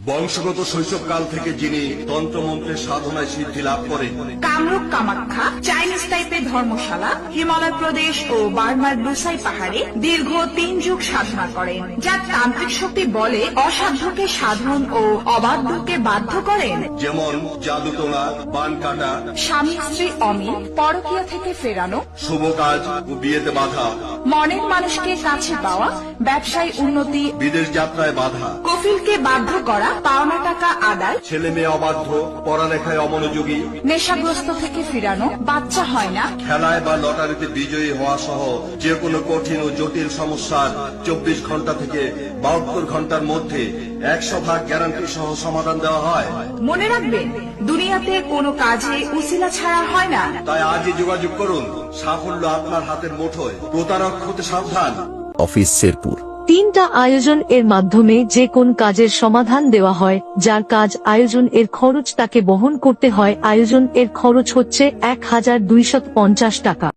বংশগত শৈশবকাল থেকে যিনি তন্ত্রমন্ত্রের সাধনায় সিদ্ধি লাভ করেন, কামরূপ কামাখ্যা চাইনিজ টাইপের ধর্মশালা হিমালয় প্রদেশ ও বার্মার লুসাই পাহাড়ে দীর্ঘ 3 যুগ সাধনা করেন, যা তান্ত্রিক শক্তি বলে অসাধ্যকে সাধন ও অবাধ্যকে বাধ্য করেন। যেমন জাদুটোনা, বান কাটা, স্বামী স্ত্রী অমিল, পরকীয়া থেকে ফেরানো, শুভ কাজ ও বিয়েতে বাধা, মনের মানুষকে কাছে পাওয়া, ব্যবসায় উন্নতি, বিদেশ যাত্রায় বাধা, কফিলকে বাধ্য করা, পাওনা টাকা আদায়, ছেলে মেয়ে অবাধ্য, পড়ালেখায় অমনোযোগী, নেশাগ্রস্ত থেকে ফিরানো, বাচ্চা হয় না, খেলায় বা লটারিতে বিজয়ী হওয়া সহ যে কোনো কঠিন ও জটিল সমস্যার 24 ঘন্টা থেকে 72 ঘন্টার মধ্যে 100% গ্যারান্টি সহ সমাধান দেওয়া হয়। মনে রাখবেন, দুনিয়াতে কোনো কাজে উসিলা ছাড়া হয় না। তাই আজই যোগাযোগ করুন, সাফল্য আপনার হাতের মুঠোয়। প্রতারক হতে সাবধান। অফিস শেরপুর। 3টা আয়োজন এর মাধ্যমে যে কোন কাজের সমাধান দেওয়া হয়। যার কাজ আয়োজন এর খরচ তাকে বহন করতে হয়। আয়োজন এর খরচ হচ্ছে 1250 টাকা।